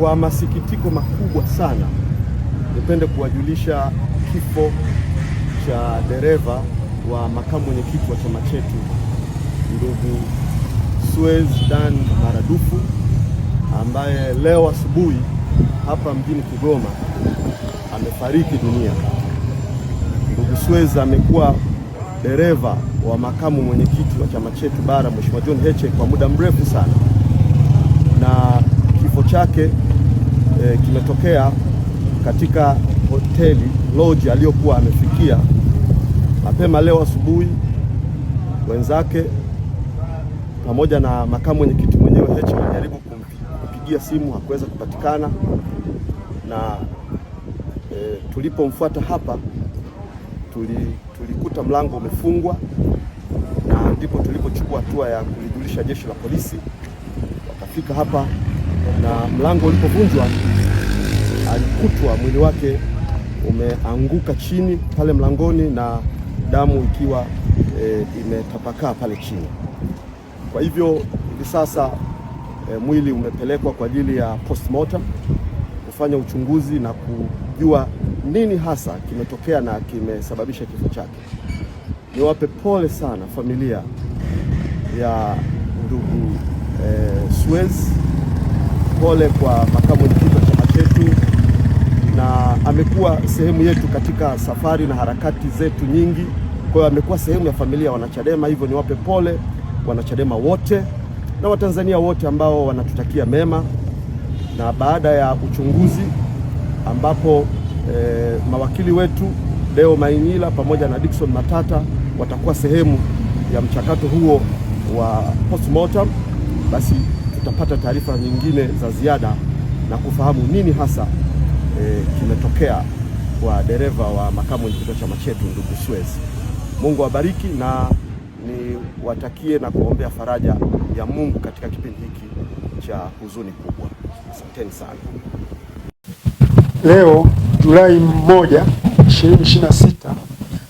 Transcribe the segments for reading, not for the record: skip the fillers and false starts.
Kwa masikitiko makubwa sana, nipende kuwajulisha kifo cha dereva wa makamu mwenyekiti wa chama chetu ndugu Suez Dan Maradufu, ambaye leo asubuhi hapa mjini Kigoma amefariki dunia. Ndugu Suez amekuwa dereva wa makamu mwenyekiti wa chama chetu bara Mheshimiwa John Heche kwa muda mrefu sana, na kifo chake kimetokea katika hoteli lodge aliyokuwa amefikia mapema leo asubuhi. Wenzake pamoja na makamu mwenyekiti mwenyewe Heche walijaribu kumpigia simu, hakuweza kupatikana, na tulipomfuata hapa tulikuta mlango umefungwa, na ndipo tulipochukua hatua ya kulijulisha jeshi la polisi. Wakafika hapa na mlango ulipovunjwa, alikutwa mwili wake umeanguka chini pale mlangoni na damu ikiwa imetapakaa pale chini. Kwa hivyo hivi sasa mwili umepelekwa kwa ajili ya postmortem kufanya uchunguzi na kujua nini hasa kimetokea na kimesababisha kifo chake. Niwape pole sana familia ya ndugu Suez, pole kwa makamu mwenyekiti wa chama chetu, na amekuwa sehemu yetu katika safari na harakati zetu nyingi. Kwa hiyo amekuwa sehemu ya familia ya Wanachadema. Hivyo niwape pole Wanachadema wote na Watanzania wote ambao wanatutakia mema. Na baada ya uchunguzi ambapo mawakili wetu Deo Mainyila pamoja na Dickson Matata watakuwa sehemu ya mchakato huo wa postmortem, basi tutapata taarifa nyingine za ziada na kufahamu nini hasa kimetokea kwa dereva wa makamu mwenyekiti wa chama chetu ndugu Suez. Mungu awabariki na niwatakie na kuombea faraja ya Mungu katika kipindi hiki cha huzuni kubwa. Asanteni sana. Leo Julai 1, 2026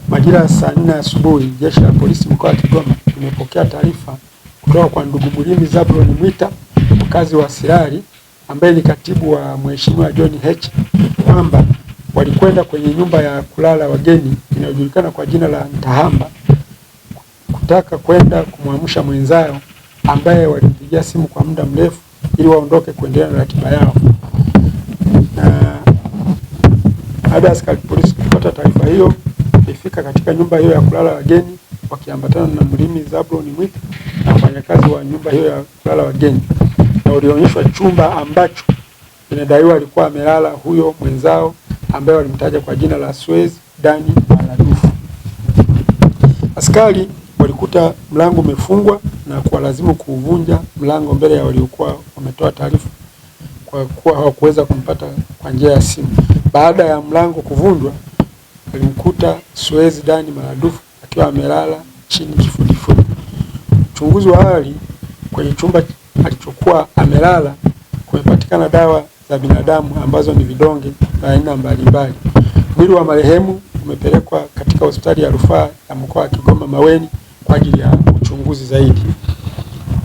majira ya saa 4 asubuhi, jeshi la polisi mkoa wa Kigoma limepokea taarifa kutoka kwa ndugu Mulimi Zablon Mwita, mkazi wa Sirari, ambaye ni katibu wa Mheshimiwa John Heche, kwamba walikwenda kwenye nyumba ya kulala wageni inayojulikana kwa jina la Ntahamba kutaka kwenda kumwamsha mwenzao ambaye walimpigia simu kwa muda mrefu ili waondoke kuendelea na ratiba yao. Na baada ya askari polisi kupata taarifa hiyo, walifika katika nyumba hiyo ya kulala wageni wakiambatana na Mulimi Zablon Mwita na wafanyakazi wa nyumba hiyo ya kulala wageni, na walionyeshwa chumba ambacho inadaiwa alikuwa amelala huyo mwenzao ambaye walimtaja kwa jina la Suez Dan Maradufu. Askari walikuta mlango umefungwa na kuwalazimu kuuvunja mlango mbele ya waliokuwa wametoa taarifa, kwa kuwa hawakuweza kumpata kwa njia ya simu. Baada ya mlango kuvunjwa, walimkuta Suez Dan Maradufu akiwa amelala chini kifudifudi. Uchunguzi wa awali, kwenye chumba alichokuwa amelala kumepatikana dawa za binadamu ambazo ni vidonge na aina mbalimbali. Mwili wa marehemu umepelekwa katika hospitali ya rufaa ya mkoa wa Kigoma Maweni kwa ajili ya uchunguzi zaidi.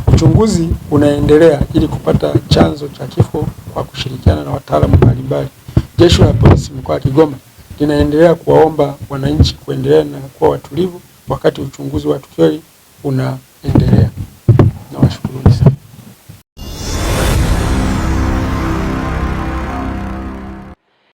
Uchunguzi unaendelea ili kupata chanzo cha kifo kwa kushirikiana na wataalamu mbalimbali. Jeshi la polisi mkoa wa Kigoma linaendelea kuwaomba wananchi kuendelea na kuwa watulivu wakati uchunguzi wa tukio unaendelea.